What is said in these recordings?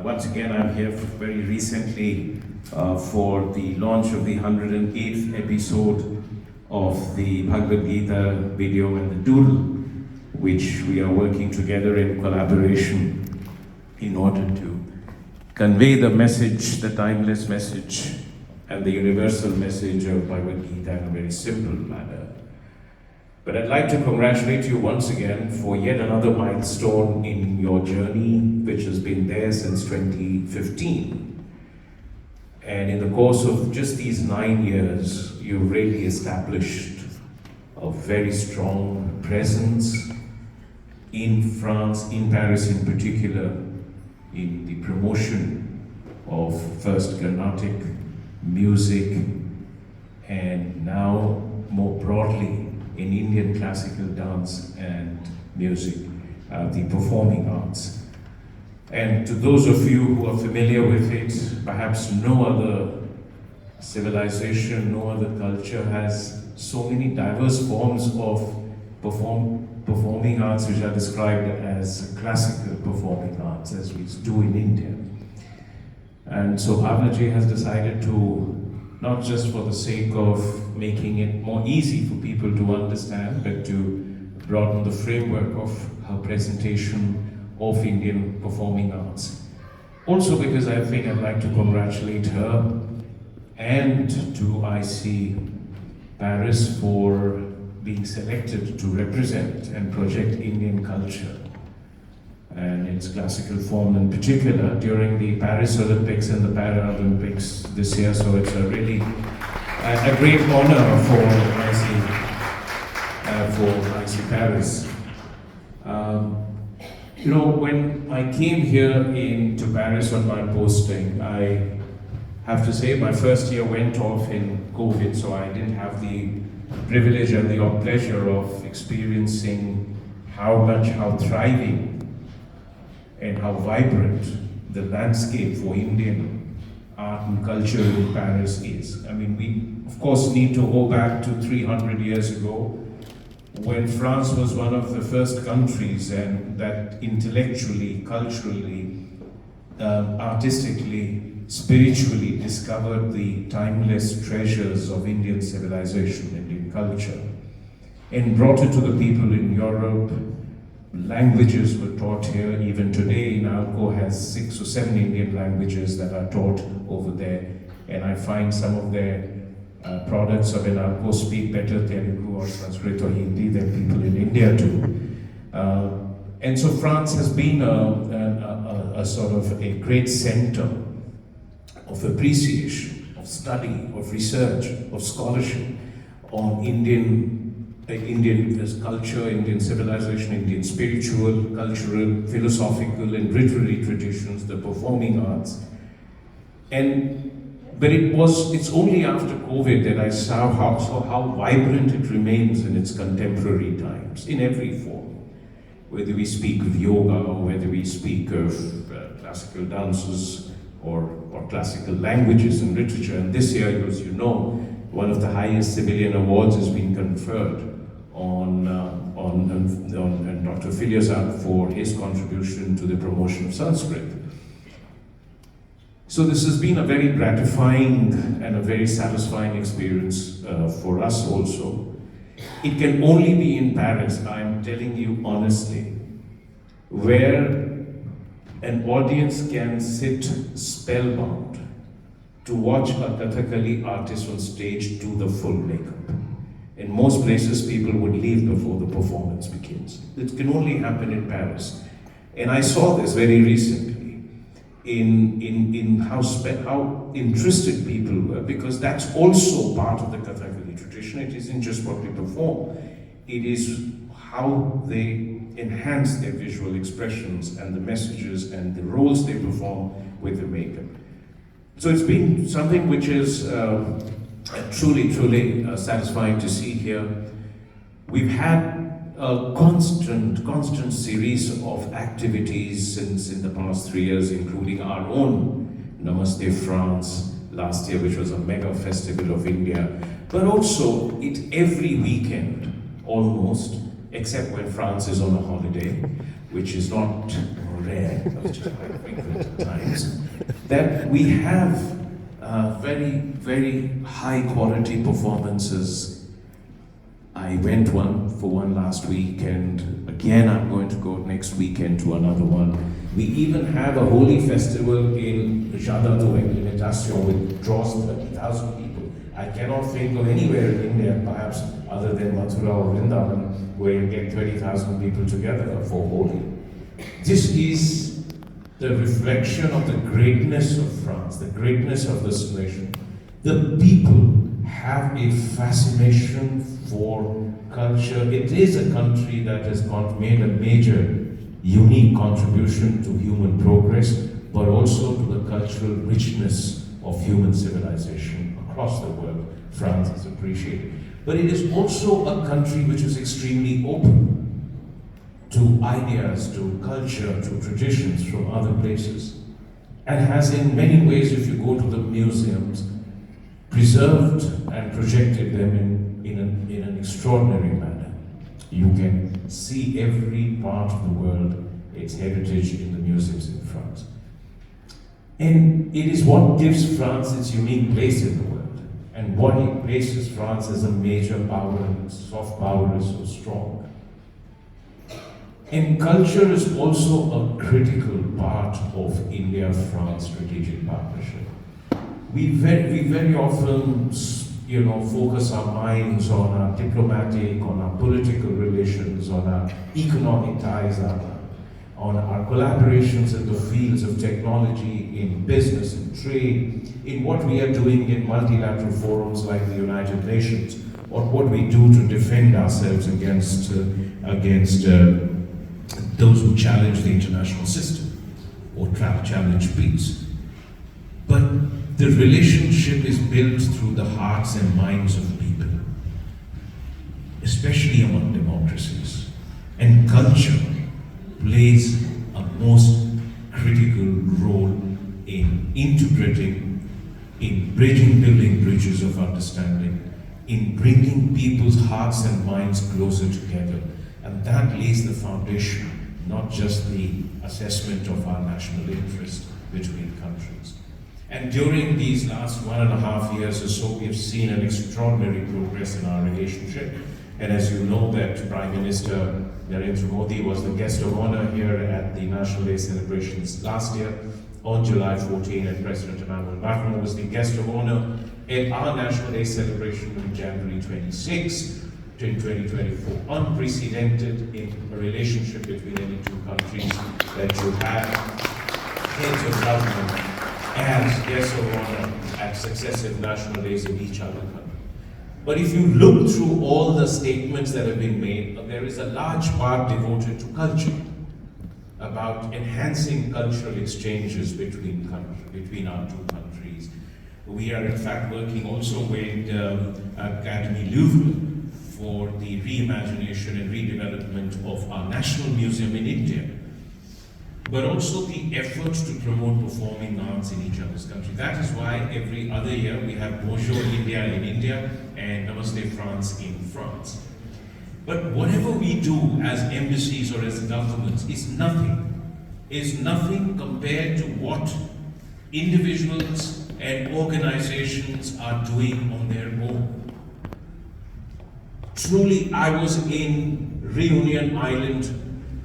Once again, I'm here very recently for the launch of the 108th episode of the Bhagavad Gita video and the doodle, which we are working together in collaboration in order to convey the message, the timeless message, and the universal message of Bhagavad Gita in a very simple manner. But I'd like to congratulate you once again for yet another milestone in your journey, which has been there since 2015. And in the course of just these 9 years, you've really established a very strong presence in France, in Paris in particular, in the promotion of first Carnatic music, and now more broadly in Indian classical dance and music, the performing arts. And to those of you who are familiar with it, perhaps no other civilization, no other culture has so many diverse forms of performing arts which are described as classical performing arts, as we do in India. And so Bhavnaji has decided to, not just for the sake of making it more easy for people to understand, but to broaden the framework of her presentation of Indian performing arts. Also because I think I'd like to congratulate her and to IC Paris for being selected to represent and project Indian culture and its classical form in particular during the Paris Olympics and the Paralympics this year. So it's a really a great honor for IC Paris. When I came here to Paris on my posting, I have to say my first year went off in COVID, so I didn't have the privilege and the pleasure of experiencing how thriving and how vibrant the landscape for Indian art and culture in Paris is. I mean, we of course need to go back to 300 years ago when France was one of the first countries and that intellectually, culturally, artistically, spiritually discovered the timeless treasures of Indian civilization, Indian culture, and brought it to the people in Europe. Languages were taught here. Even today, Monaco has 6 or 7 Indian languages that are taught over there. And I find some of their products of Monaco speak better Telugu or Sanskrit or Hindi than people in India do. And so France has been a sort of a great center of appreciation, of study, of research, of scholarship on Indian culture, Indian civilization, Indian spiritual, cultural, philosophical and literary traditions, the performing arts. But it's only after COVID that I saw how vibrant it remains in its contemporary times, in every form. Whether we speak of yoga, or whether we speak of classical dances, or classical languages and literature. And this year, as you know, one of the highest civilian awards has been conferred on Dr. Filyazad for his contribution to the promotion of Sanskrit. So this has been a very gratifying and a very satisfying experience for us also. It can only be in Paris, I'm telling you honestly, where an audience can sit spellbound to watch a Kathakali artist on stage do the full makeup. In most places, people would leave before the performance begins. It can only happen in Paris. And I saw this very recently in how interested people were, because that's also part of the Kathakali tradition. It isn't just what we perform, it is how they enhance their visual expressions and the messages and the roles they perform with the makeup. So it's been something which is truly satisfying to see here. We've had a constant series of activities since in the past 3 years, including our own Namaste France last year, which was a mega festival of India, but also every weekend almost, except when France is on a holiday, which is not rare, which is quite frequent at times, that we have very, very high quality performances. I went for one last week, and again I'm going to go next weekend to another one. We even have a holy festival in Jardin d'Orientation which draws 30,000 people. I cannot think of anywhere in India, perhaps other than Mathura or Vrindavan, where you get 30,000 people together for Holi. This is the reflection of the greatness of France, the greatness of this nation. The people have a fascination for culture. It is a country that has made a major, unique contribution to human progress, but also to the cultural richness of human civilization across the world. France is appreciated. But it is also a country which is extremely open to ideas, to culture, to traditions from other places, and has in many ways, if you go to the museums, preserved and projected them in an extraordinary manner. You can see every part of the world, its heritage in the museums in France. And it is what gives France its unique place in the world, and what it places France as a major power, and soft power is so strong. And culture is also a critical part of India-France strategic partnership. We very often, focus our minds on our diplomatic, on our political relations, on our economic ties, on our collaborations in the fields of technology, in business and trade, in what we are doing in multilateral forums like the United Nations, or what we do to defend ourselves against those who challenge the international system or challenge peace. But the relationship is built through the hearts and minds of people, especially among democracies. And culture plays a most critical role in integrating, in building bridges of understanding, in bringing people's hearts and minds closer together. And that lays the foundation, not just the assessment of our national interest between countries. And during these last 1.5 years or so, we have seen an extraordinary progress in our relationship. And as you know, that Prime Minister Narendra Modi was the guest of honor here at the National Day celebrations last year on July 14, and President Emmanuel Macron was the guest of honor at our National Day celebration on January 26 in 2024. Unprecedented in a relationship between any two countries, that you have heads of government as guests of honor at successive national days of each other country. But if you look through all the statements that have been made, there is a large part devoted to culture, about enhancing cultural exchanges between our two countries. We are in fact working also with Academy Louvre for the reimagination and redevelopment of our National Museum in India, but also the effort to promote performing arts in each other's country. That is why every other year we have Bonjour India in India and Namaste France in France. But whatever we do as embassies or as governments is nothing compared to what individuals and organizations are doing on their own. Truly, I was in Reunion Island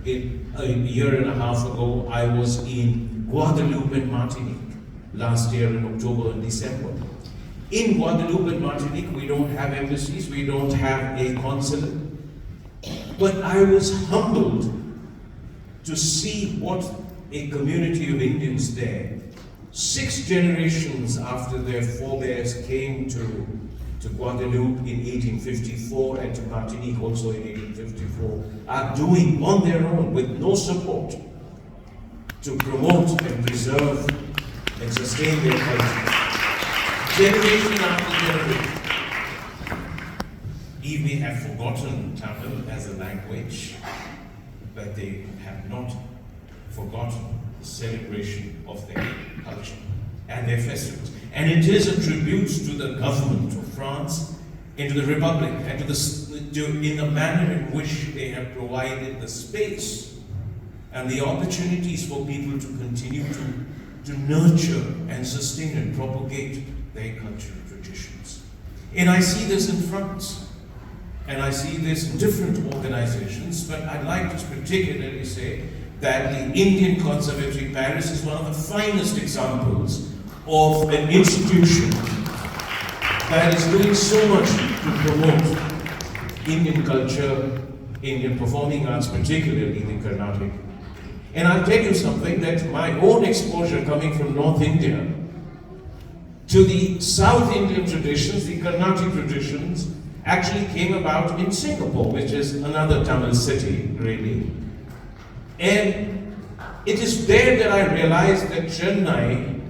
a year and a half ago. I was in Guadeloupe and Martinique last year in October and December. In Guadeloupe and Martinique, we don't have embassies, we don't have a consulate. But I was humbled to see what a community of Indians there, 6 generations after their forebears came to Guadeloupe in 1854 and to Martinique also in 1854, are doing on their own with no support to promote and preserve and sustain their culture. Generation after generation. If they have forgotten Tamil as a language, but they have not forgotten the celebration of their culture and their festivals. And it is a tribute to the government of France and to the Republic and in the manner in which they have provided the space and the opportunities for people to continue to nurture and sustain and propagate their cultural traditions. And I see this in France, and I see this in different organizations, but I'd like to particularly say that the Indian Conservatory Paris is one of the finest examples of an institution that is doing so much to promote Indian culture, Indian performing arts, particularly the Carnatic. And I'll tell you something, that my own exposure coming from North India to the South Indian traditions, the Carnatic traditions, actually came about in Singapore, which is another Tamil city, really. And it is there that I realized that Chennai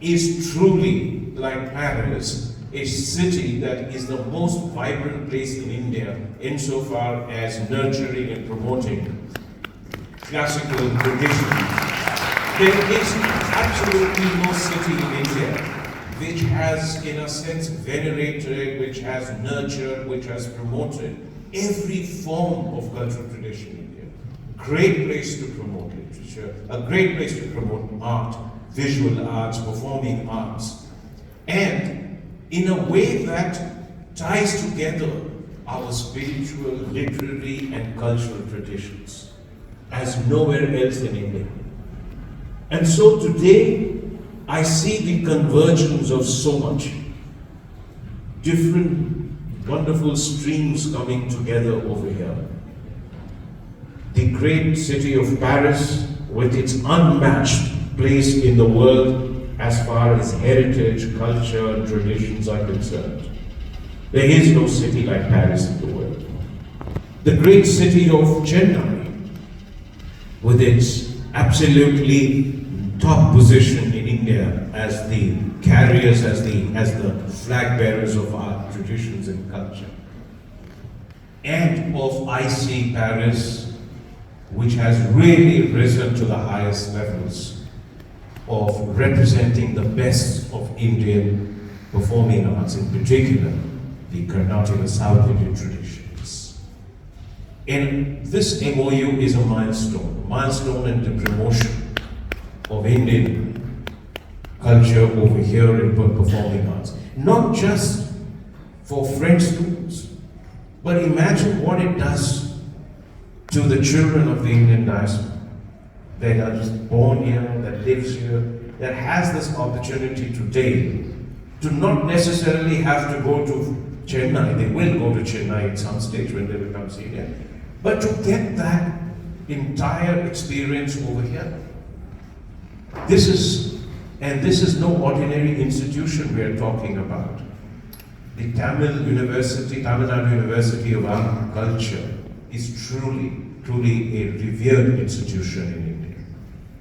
is truly, like Paris, a city that is the most vibrant place in India insofar as nurturing and promoting classical tradition. There is absolutely no city in India which has, in a sense, venerated, which has nurtured, which has promoted every form of cultural tradition in India. Great place to promote literature, a great place to promote art, visual arts, performing arts, and in a way that ties together our spiritual, literary, and cultural traditions as nowhere else in India. And so today, I see the convergence of so much different wonderful streams coming together over here. The great city of Paris, with its unmatched place in the world as far as heritage, culture, and traditions are concerned. There is no city like Paris in the world. The great city of Chennai, with its absolutely top position in India as the carriers, as the flag bearers of our traditions and culture. And of IC Paris, which has really risen to the highest levels of representing the best of Indian performing arts, in particular the Carnatic South Indian traditions. And this MOU is a milestone in the promotion of Indian culture over here in performing arts. Not just for French students, but imagine what it does to the children of the Indian diaspora that are just born here, that lives here, that has this opportunity today to not necessarily have to go to Chennai. They will go to Chennai at some stage when they become senior, but to get that entire experience over here. This is no ordinary institution we are talking about. The Tamil Nadu University of Art and Culture is truly a revered institution in India.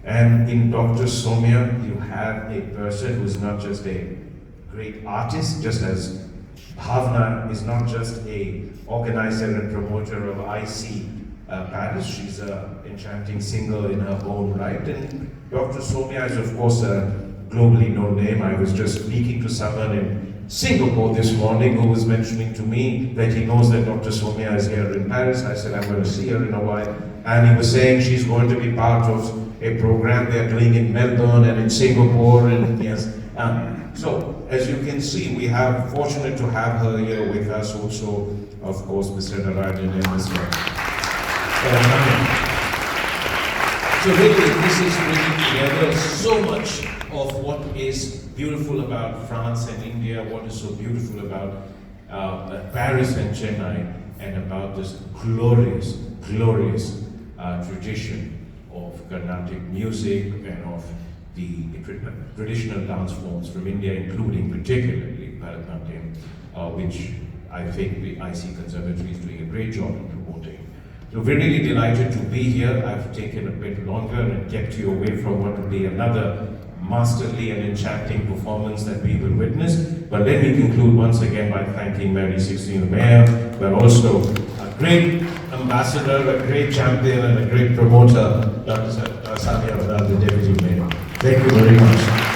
And in Dr. Somya, you have a person who is not just a great artist, just as Bhavna is not just a organizer and promoter of IC Paris, she's an enchanting singer in her own right. And Dr. Somya is, of course, a globally known name. I was just speaking to someone in Singapore this morning who was mentioning to me that he knows that Dr. Somya is here in Paris. I said, I'm going to see her in a while. And he was saying she's going to be part of a program they're doing in Melbourne and in Singapore. And yes, so as you can see, we are fortunate to have her here with us. Also, of course, Mr. Aradhana and Mr. So really, this is bringing together so much of what is beautiful about France and India, what is so beautiful about Paris and Chennai, and about this glorious tradition of Carnatic music and of the traditional dance forms from India, including particularly Bharatanatyam, which I think the IC Conservatory is doing a great job in promoting. So we're really delighted to be here. I've taken a bit longer and kept you away from what will be another masterly and enchanting performance that we will witness. But let me conclude once again by thanking Mary 16, the Mayor, but also a great ambassador, a great champion, and a great promoter, Dr. Samia, the Deputy Mayor. Thank you very much.